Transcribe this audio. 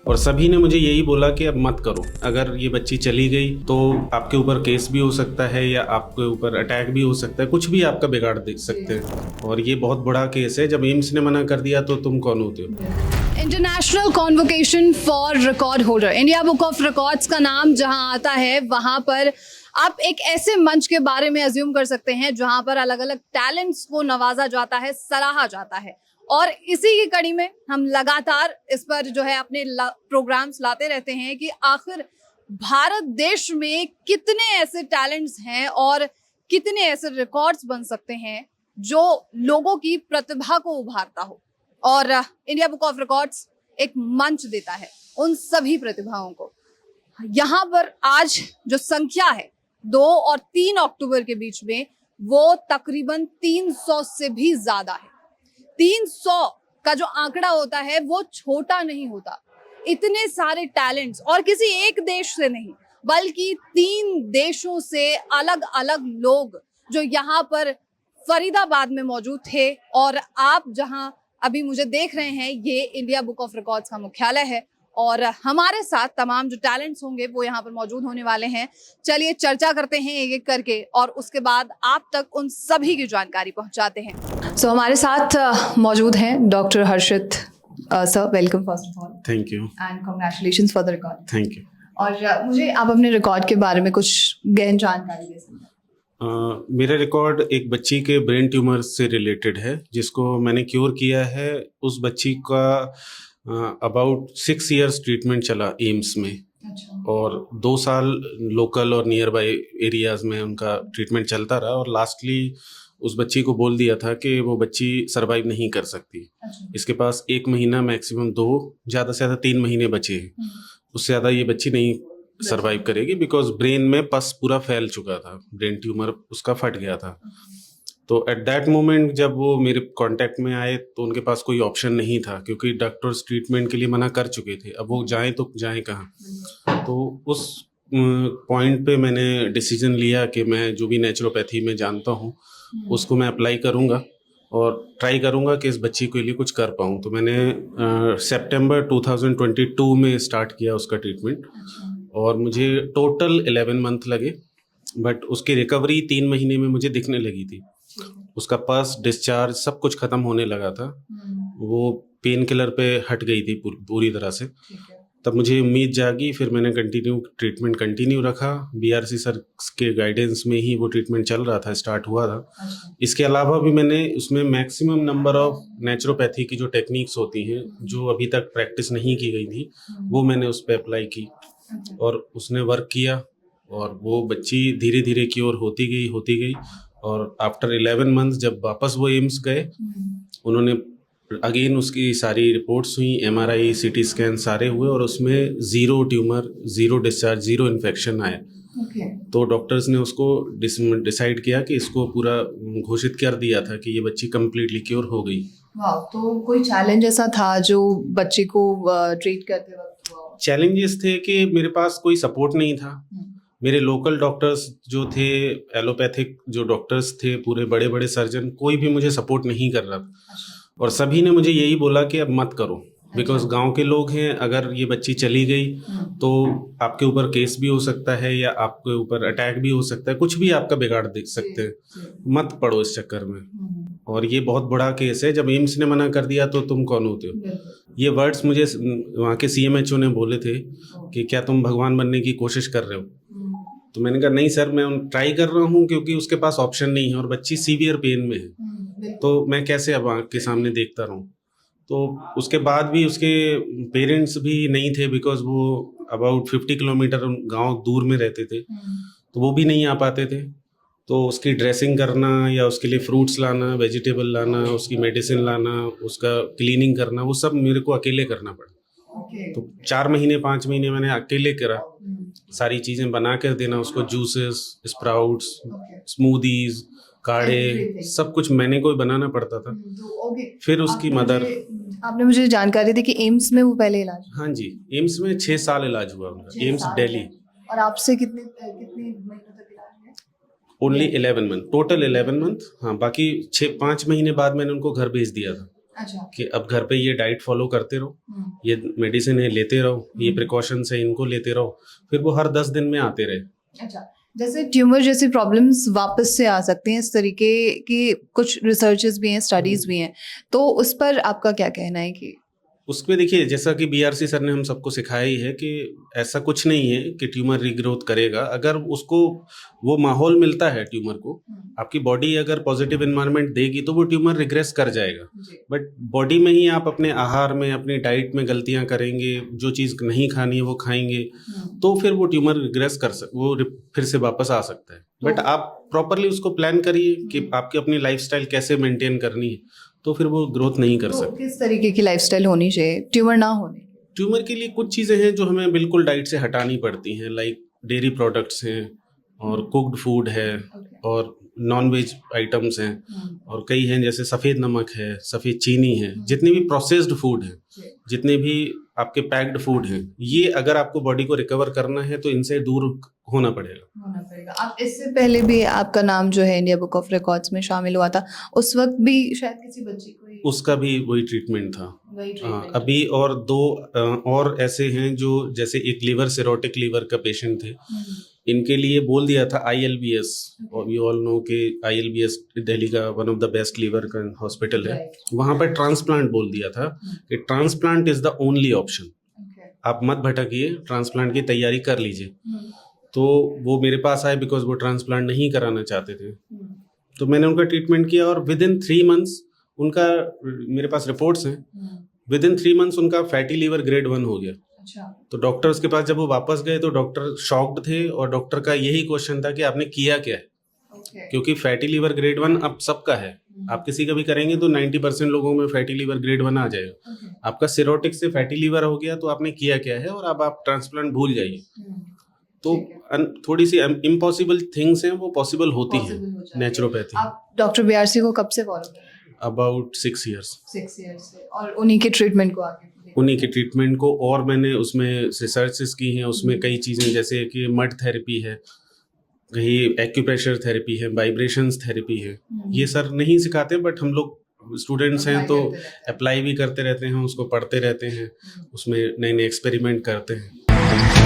और सभी ने मुझे यही बोला कि अब मत करो, अगर ये बच्ची चली गई तो आपके ऊपर केस भी हो सकता है या आपके ऊपर अटैक भी हो सकता है, कुछ भी आपका बिगाड़ दे सकते हैं। और ये बहुत बड़ा केस है, जब एम्स ने मना कर दिया तो तुम कौन होते हो। International convocation for record holder, India book of records का नाम जहां आता है वहां पर आप एक ऐसे मंच के बारे में अज्यूम कर सकते हैं जहां पर अलग अलग टैलेंट्स को नवाजा जाता है, सराहा जाता है। और इसी की कड़ी में हम लगातार इस पर जो है अपने प्रोग्राम्स लाते रहते हैं कि आखिर भारत देश में कितने ऐसे टैलेंट्स हैं और कितने ऐसे रिकॉर्ड्स बन सकते हैं जो लोगों की प्रतिभा को उभारता हो। और इंडिया बुक ऑफ रिकॉर्ड्स एक मंच देता है उन सभी प्रतिभाओं को। यहाँ पर आज जो संख्या है 2 और 3 अक्टूबर के बीच में, वो तकरीबन 300 से भी ज्यादा है। 300 का जो आंकड़ा होता है वो छोटा नहीं होता। इतने सारे टैलेंट्स, और किसी एक देश से नहीं बल्कि 3 देशों से अलग अलग लोग जो यहाँ पर फरीदाबाद में मौजूद थे। और आप जहां अभी मुझे देख रहे हैं, ये इंडिया बुक ऑफ रिकॉर्ड्स का मुख्यालय है और हमारे साथ तमाम जो टैलेंट्स होंगे वो यहाँ पर मौजूद होने वाले हैं। चलिए चर्चा करते हैं एक एक करके और उसके बाद आप तक उन सभी की जानकारी पहुंचाते हैं। सो हमारे साथ मौजूद हैं doctor Harshit sir. Welcome first of all. Thank you and congratulations for the record. Thank you. और मुझे आप अपने रिकॉर्ड के बारे में कुछ गहन जानकारी दे सकते हैं? मेरा रिकॉर्ड एक बच्ची के ब्रेन ट्यूमर से रिलेटेड है जिसको मैंने क्योर किया है। उस बच्ची का अबाउट 6 इयर्स ट्रीटमेंट चला एम्स में। अच्छा। और 2 साल लोकल और नियर बाय एरियाज में उनका ट्रीटमेंट चलता रहा और लास्टली उस बच्ची को बोल दिया था कि वो बच्ची सरवाइव नहीं कर सकती। अच्छा। इसके पास 1 महीना, मैक्सिमम 2, ज़्यादा से ज़्यादा 3 महीने बचे हैं। उससे ज़्यादा ये बच्ची नहीं सरवाइव करेगी बिकॉज ब्रेन में पस पूरा फैल चुका था, ब्रेन ट्यूमर उसका फट गया था। तो एट दैट मोमेंट जब वो मेरे कांटेक्ट में आए तो उनके पास कोई ऑप्शन नहीं था क्योंकि डॉक्टर्स ट्रीटमेंट के लिए मना कर चुके थे। अब वो जाएं तो जाएं कहाँ। तो उस पॉइंट पे मैंने डिसीजन लिया कि मैं जो भी नेचुरोपैथी में जानता हूँ उसको मैं अप्लाई करूँगा और ट्राई करूँगा कि इस बच्ची के लिए कुछ कर पाऊँ। तो मैंने सितंबर 2022 में स्टार्ट किया उसका ट्रीटमेंट और मुझे टोटल 11 मंथ लगे, बट उसकी रिकवरी 3 महीने में मुझे दिखने लगी थी। उसका पस, डिस्चार्ज सब कुछ ख़त्म होने लगा था। वो पेन किलर पे हट गई थी पूरी तरह से। तब मुझे उम्मीद जागी, फिर मैंने ट्रीटमेंट कंटिन्यू रखा। बीआरसी सर के गाइडेंस में ही वो ट्रीटमेंट चल रहा था, स्टार्ट हुआ था। इसके अलावा भी मैंने उसमें मैक्सिमम नंबर ऑफ नेचुरोपैथी की जो टेक्निक्स होती हैं जो अभी तक प्रैक्टिस नहीं की गई थी वो मैंने उस पर अप्लाई की और उसने वर्क किया और वो बच्ची धीरे धीरे क्योर होती गई। और आफ्टर 11 मंथ जब वापस वो एम्स गए, उन्होंने अगेन उसकी सारी रिपोर्ट्स हुई, MRI, CT स्कैन सारे हुए और उसमें 0 ट्यूमर, 0 डिस्चार्ज, 0 इन्फेक्शन आया। तो डॉक्टर्स ने उसको डिसाइड किया कि इसको पूरा घोषित कर दिया था कि ये बच्ची कम्प्लीटली क्योर हो गई। वाह। तो कोई चैलेंज ऐसा था जो बच्चे को ट्रीट करते वक्त? चैलेंजेस थे कि मेरे पास कोई सपोर्ट नहीं था। मेरे लोकल डॉक्टर्स जो थे, एलोपैथिक जो डॉक्टर्स थे, पूरे बड़े बड़े सर्जन, कोई भी मुझे सपोर्ट नहीं कर रहा था। और सभी ने मुझे यही बोला कि अब मत करो बिकॉज गांव के लोग हैं, अगर ये बच्ची चली गई तो आपके ऊपर केस भी हो सकता है या आपके ऊपर अटैक भी हो सकता है, कुछ भी आपका बिगाड़ दे सकते हैं, मत पड़ो इस चक्कर में। और ये बहुत बड़ा केस है, जब एम्स ने मना कर दिया तो तुम कौन होते हो। ये वर्ड्स मुझे वहाँ के CMHO ने बोले थे कि क्या तुम भगवान बनने की कोशिश कर रहे हो। तो मैंने कहा नहीं सर, मैं ट्राई कर रहा हूँ क्योंकि उसके पास ऑप्शन नहीं है और बच्ची सीवियर पेन में है, तो मैं कैसे अब आँख के सामने देखता रहूँ। तो उसके बाद भी उसके पेरेंट्स भी नहीं थे बिकॉज वो अबाउट 50 किलोमीटर गांव दूर में रहते थे, तो वो भी नहीं आ पाते थे। तो उसकी ड्रेसिंग करना या उसके लिए फ्रूट्स लाना, वेजिटेबल लाना, उसकी मेडिसिन लाना, उसका क्लीनिंग करना, वो सब मेरे को अकेले करना पड़ा। तो 4 महीने 5 महीने मैंने अकेले करा, सारी चीज़ें बना कर देना उसको, जूसेस, स्प्राउट्स, स्मूदीज, काढ़े, सब कुछ मैंने कोई बनाना पड़ता था। फिर उसकी मदर। आपने मुझे जानकारी दी कि एम्स में वो पहले इलाज? हाँ जी, एम्स में 6 साल इलाज हुआ उनका, एम्स दिल्ली। और आपसे कितने महीनों तक इलाज है? Only 11 month, total 11 month. हाँ, बाकी 5 महीने बाद मैंने उनको घर भेज दिया था। अच्छा कि अब घर पे ये डाइट फॉलो करते रहो, ये मेडिसिन है लेते रहो, ये प्रिकॉशंस है इनको लेते रहो, फिर वो हर 10 दिन में आते रहे। अच्छा, जैसे ट्यूमर जैसी प्रॉब्लम्स वापस से आ सकती हैं, इस तरीके की कुछ रिसर्चेस भी हैं, स्टडीज भी हैं, तो उस पर आपका क्या कहना है कि उसमें देखिए, जैसा कि बीआरसी सर ने हम सबको सिखाया ही है कि ऐसा कुछ नहीं है कि ट्यूमर रीग्रोथ करेगा। अगर उसको वो माहौल मिलता है ट्यूमर को, आपकी बॉडी अगर पॉजिटिव एनवायरनमेंट देगी तो वो ट्यूमर रिग्रेस कर जाएगा। बट बॉडी में ही आप अपने आहार में, अपनी डाइट में गलतियां करेंगे, जो चीज़ नहीं खानी है वो खाएंगे, तो फिर वो ट्यूमर रिग्रेस फिर से वापस आ सकता है। बट आप प्रॉपरली उसको प्लान करिए कि आपकी अपनी लाइफस्टाइल कैसे मेंटेन करनी है, तो फिर वो ग्रोथ नहीं कर सकते। किस तरीके की लाइफस्टाइल होनी चाहिए ट्यूमर ना होने? ट्यूमर के लिए कुछ चीज़ें हैं जो हमें बिल्कुल डाइट से हटानी पड़ती हैं, लाइक डेयरी प्रोडक्ट्स हैं और कुक्ड फूड है और नॉन वेज आइटम्स हैं, और कई हैं जैसे सफ़ेद नमक है, सफ़ेद चीनी है, जितने भी प्रोसेस्ड फूड हैं, जितने भी आपके पैक्ड फूड हैं, ये अगर आपको बॉडी को रिकवर करना है तो इनसे दूर होना पड़ेगा। आप इससे पहले भी आपका नाम जो है इंडिया बुक ऑफ रिकॉर्ड्स में शामिल हुआ था, उस वक्त भी शायद किसी बच्ची को उसका भी वही ट्रीटमेंट था। अभी और 2 और ऐसे हैं जो, जैसे एक लिवर सिरोटिक लिवर का पेशेंट थे, इनके लिए बोल दिया था ILBS, और वी ऑल नो कि ILBS दिल्ली का one of the best liver का हॉस्पिटल है, वहाँ पर ट्रांसप्लांट बोल दिया था कि transplant is the only option, आप मत भटकिए, ट्रांसप्लांट की तैयारी कर लीजिए। तो वो मेरे पास आए बिकॉज वो ट्रांसप्लांट नहीं कराना चाहते थे, तो मैंने उनका ट्रीटमेंट किया और विद इन 3 मंथ्स उनका, मेरे पास रिपोर्ट्स हैं, विद इन 3 मंथ्स उनका फैटी लीवर ग्रेड 1 हो गया। अच्छा। तो डॉक्टर्स के पास जब वो वापस गए तो डॉक्टर शॉक्ड थे, और डॉक्टर का यही क्वेश्चन था कि आपने किया क्या है, क्योंकि फैटी लीवर ग्रेड 1 अब सबका है, आप किसी का भी करेंगे तो 90% लोगों में फैटी लीवर ग्रेड 1 आ जाएगा। आपका सिरोटिक से फैटी लीवर हो गया, तो आपने किया क्या है, और अब आप ट्रांसप्लांट भूल जाइए। तो थोड़ी सी इम्पॉसिबल थिंग्स हैं वो पॉसिबल होती हैं नेचुरोपैथी। आप डॉक्टर बीआरसी को कब से फॉलो कर रहे हैं? अबाउट 6 years से, और उन्हीं के ट्रीटमेंट को आगे, उन्हीं के ट्रीटमेंट को, और मैंने उसमें रिसर्चेस की हैं, उसमें कई चीज़ें जैसे कि मड थेरेपी है, कहीं एक्यूप्रेशर थेरेपी है, वाइब्रेशंस थेरेपी है, ये सर नहीं सिखाते, बट हम लोग स्टूडेंट्स हैं तो अप्लाई भी करते रहते हैं, उसको पढ़ते रहते हैं, उसमें नए नए एक्सपेरिमेंट करते हैं।